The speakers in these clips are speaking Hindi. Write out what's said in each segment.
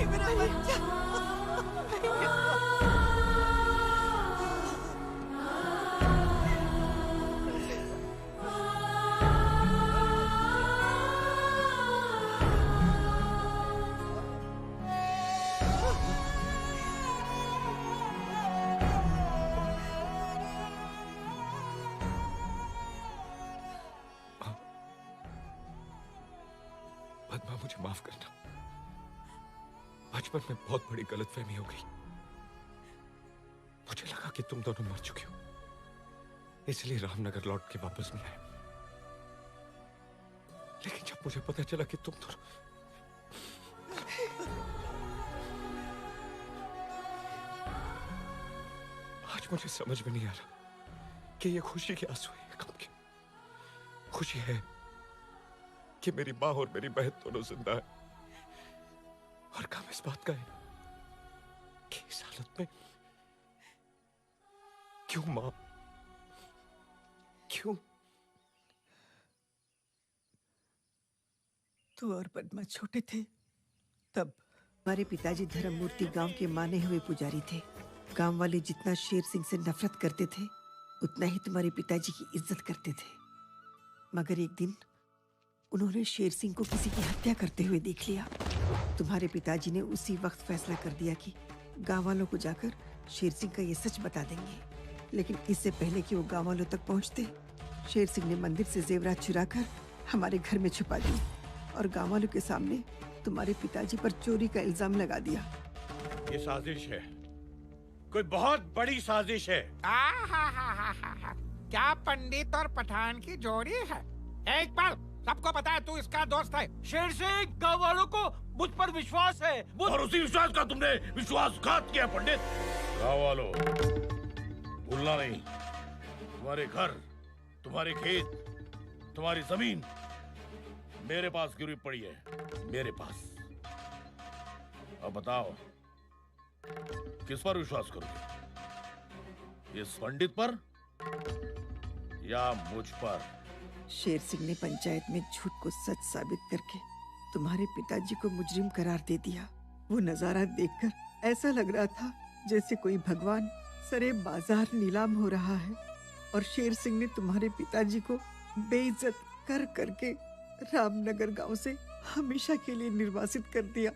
मेरा बच्चा। पद्मा, मुझे माफ करना। बचपन में बहुत बड़ी गलतफहमी हो गई। मुझे लगा कि तुम दोनों मर चुके हो, इसलिए रामनगर लौट के वापस नहीं आए। लेकिन जब मुझे पता चला कि तुम दोनों आज मुझे समझ में नहीं आ रहा कि ये खुशी के आंसू है, गम के। खुशी है कि मेरी माँ और मेरी बहन दोनों जिंदा है, और गम इस बात का है कि इस हालत में क्यों माँ, क्यों? तू और पद्मा छोटे थे तब हमारे पिताजी धर्ममूर्ति गांव के माने हुए पुजारी थे। गांव वाले जितना शेर सिंह से नफरत करते थे, उतना ही तुम्हारे पिताजी की इज्जत करते थे। मगर एक दिन उन्होंने शेर सिंह को किसी की हत्या करते हुए देख लिया। तुम्हारे पिताजी ने उसी वक्त फैसला कर दिया कि गांव वालों को जाकर शेर सिंह का ये सच बता देंगे। लेकिन इससे पहले कि वो गांव वालों तक पहुंचते, शेर सिंह ने मंदिर से जेवरात चुराकर हमारे घर में छुपा दी और गांव वालों के सामने तुम्हारे पिताजी पर चोरी का इल्जाम लगा दिया। ये साजिश है, कोई बहुत बड़ी साजिश है। क्या पंडित और पठान की जोड़ी है? एक बार सबको पता है तू इसका दोस्त है। शेर सिंह, गाँव वालों को मुझ पर विश्वास है। और उसी विश्वास का तुमने विश्वासघात किया पंडित। गाँव वालों, भूलना नहीं, तुम्हारे घर, तुम्हारे खेत, तुम्हारी जमीन मेरे पास गिरवी पड़ी है, मेरे पास। अब बताओ, किस पर विश्वास करोगे? इस पंडित पर या मुझ पर? शेर सिंह ने पंचायत में झूठ को सच साबित करके तुम्हारे पिताजी को मुजरिम करार दे दिया। वो नजारा देखकर ऐसा लग रहा था जैसे कोई भगवान सरे बाजार नीलाम हो रहा है, और शेर सिंह ने तुम्हारे पिताजी को बेइज्जत कर करके रामनगर गांव से हमेशा के लिए निर्वासित कर दिया।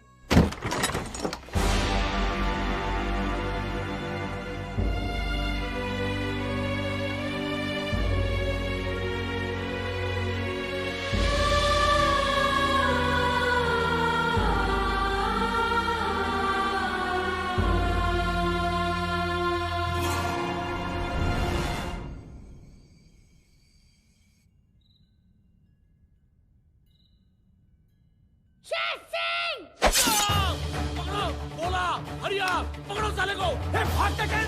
पकड़ो साले को। भागते कहीं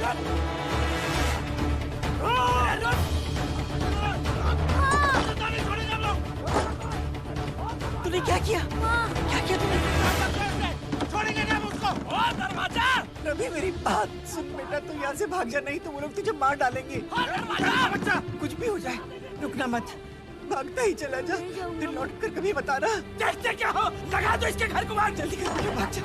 तूने क्या किया? क्या किया तूने? छोड़ेंगे क्या उसको? दरवाजा! रवि, मेरी बात सुन बेटा, तू यहाँ से भाग जा, नहीं तो वो लोग तुझे मार डालेंगे। बच्चा, कुछ भी हो जाए, रुकना मत, भागता ही चला जा, फिर लौट कर कभी बता रहा। देखते क्या हो, लगा दो इसके घर को, मार। जल्दी कर बेटा, भाग जा।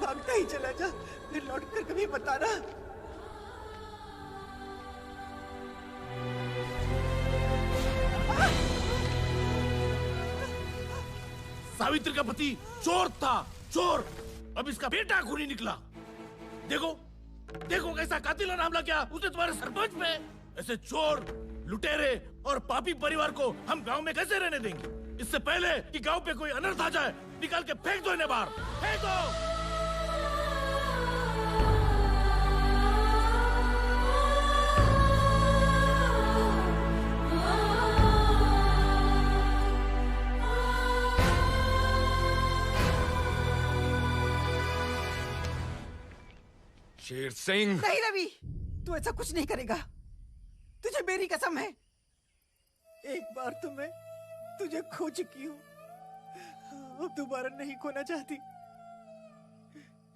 भागता ही चला जा, फिर लौट कर कभी बता रहा। सावित्री का पति चोर था, चोर। अब इसका बेटा खूनी निकला। देखो देखो कैसा कातिलाना हमला किया उसने तुम्हारे सरपंच पे। ऐसे चोर, लुटेरे और पापी परिवार को हम गांव में कैसे रहने देंगे? इससे पहले कि गांव पे कोई अनर्थ आ जाए, निकाल के फेंक दो इन्हें बाहर, फेंक दो। शेर सिंह! नहीं रवि, तू ऐसा कुछ नहीं करेगा, तुझे मेरी कसम है। एक बार तो मैं तुझे खो चुकी हूँ, अब दोबारा नहीं खोना चाहती।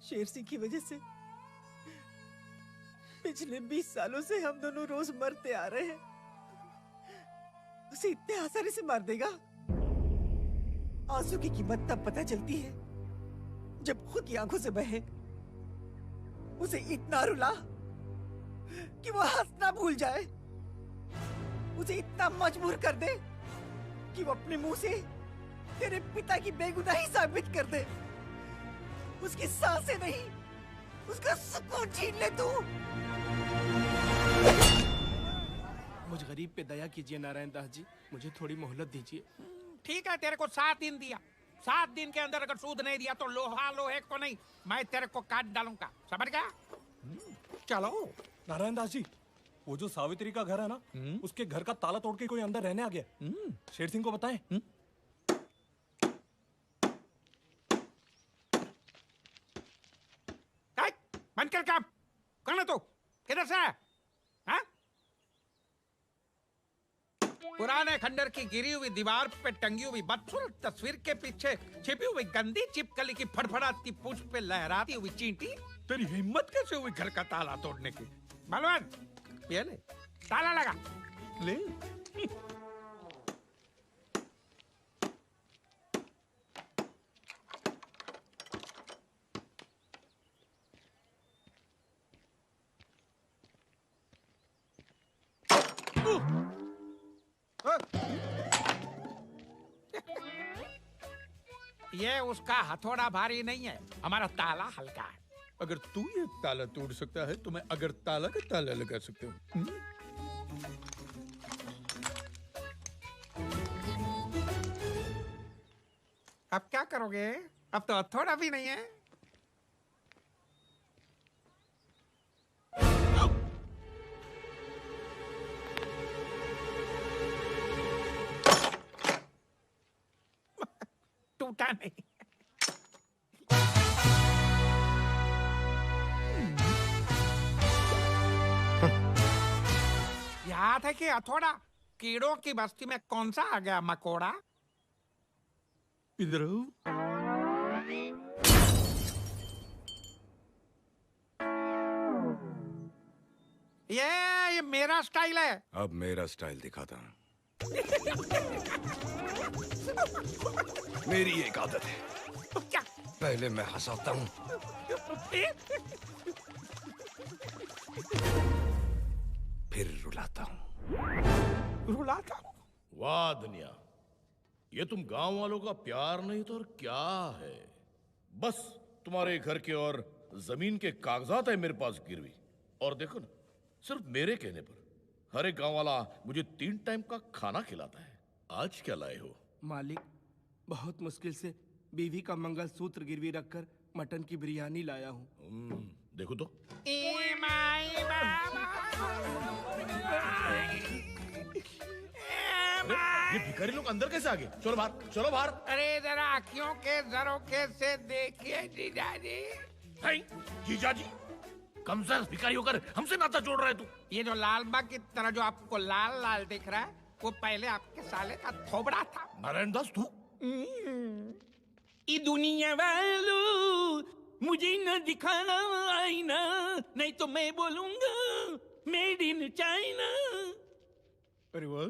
शेर सिंह की वजह से पिछले 20 सालों से हम दोनों रोज मरते आ रहे हैं। उसे इतने आसानी से मार देगा? आंसू की कीमत तब पता चलती है जब खुद की आंखों से बहे। उसे इतना रुला कि वो हंसना भूल जाए। उसे इतना मजबूर कर दे कि वो अपने मुंह से तेरे पिता की बेगुनाही साबित कर दे। उसकी सांसें नहीं, उसका सुकून छीन ले तू। मुझ गरीब पे दया कीजिए नारायण दास जी, मुझे थोड़ी मोहलत दीजिए। ठीक है, तेरे को 7 दिन दिया। 7 दिन के अंदर अगर सूद नहीं दिया तो लोहा लोहे को नहीं, मैं तेरे को काट डालूंगा, समझ गया? चलो। नारायण दास जी, वो जो सावित्री का घर है ना, उसके घर का ताला तोड़ के कोई अंदर रहने आ गया। शेर सिंह को बताएं। बंद कर काम। कौन है तू? किधर से है? हाँ? पुराने खंडर की गिरी हुई दीवार पे टंगी हुई बदसूरत तस्वीर के पीछे छिपी हुई गंदी छिपकली की फड़फड़ाती पूंछ पे लहराती हुई चींटी। तेरी हिम्मत कैसे हुई घर का ताला तोड़ने की? बलवंत, ये ले, ताला लगा ले। ये उसका हथौड़ा भारी नहीं है, हमारा ताला हल्का है। अगर तू ये ताला तोड़ सकता है तो मैं अगर ताला का ताला लगा सकता हूँ। अब क्या करोगे? अब तो हथौड़ा भी नहीं है। टूटा नहीं। याद है कि हथौड़ा कीड़ों की बस्ती में कौन सा आ गया मकोड़ा? इधर आओ। ये मेरा स्टाइल है। अब मेरा स्टाइल दिखाता हूँ। मेरी एक आदत है, क्या? पहले मैं हंसाता हूँ, फिर रुलाता हूँ। रुलाता हूँ। वाह दुनिया, ये तुम गांव वालों का प्यार नहीं तो और क्या है? बस तुम्हारे घर के और जमीन के कागजात है मेरे पास गिरवी। और देखो ना, सिर्फ मेरे कहने पर हर एक गांव वाला मुझे 3 टाइम का खाना खिलाता है। आज क्या लाए हो? मालिक, बहुत मुश्किल से बीवी का मंगलसूत्र गिरवी रखकर मटन की बिरयानी लाया हूँ। देखो तो। ए माई बाबा। ये भिखारी लोग अंदर कैसे आ गए? चलो बाहर, चलो बाहर। अरे जरा आँखियों के झरोखे से देखिए जीजाजी। जीजाजी, कम से भिखारी होकर हमसे नाता जोड़ रहा है तू। ये जो लाल बाग की तरह जो आपको लाल लाल दिख रहा है, वो पहले आपके साले का थोबड़ा था। नारायण दास तू? ये दुनिया वालों, मुझे न दिखाना आईना, नहीं तो मैं बोलूंगा मेड इन चाइना। अरे वाह,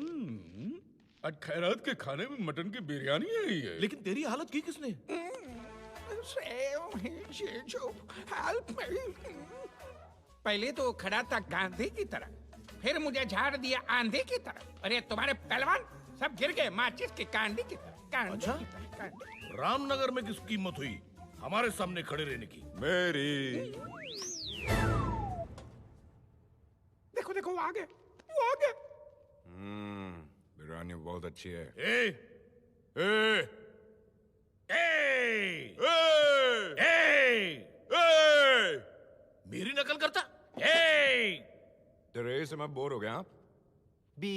आज खैरात के खाने में मटन की बिरयानी आई है। लेकिन तेरी हालत की किसने? पहले तो खड़ा था गांधी की तरह, फिर मुझे झाड़ दिया आंधी की तरह। अरे तुम्हारे पहलवान सब गिर गए माचिस की कांडी की तरह। अच्छा? की तरह, कांडी। रामनगर में किस कीमत हुई हमारे सामने खड़े रहने की? मेरी देखो देखो वो आ गए, वो आ गए। बिरयानी बहुत अच्छी है। ए, ए, ए, ए, ए, ए! मेरी नकल करता? ए! तेरे से मैं बोर हो गया। बी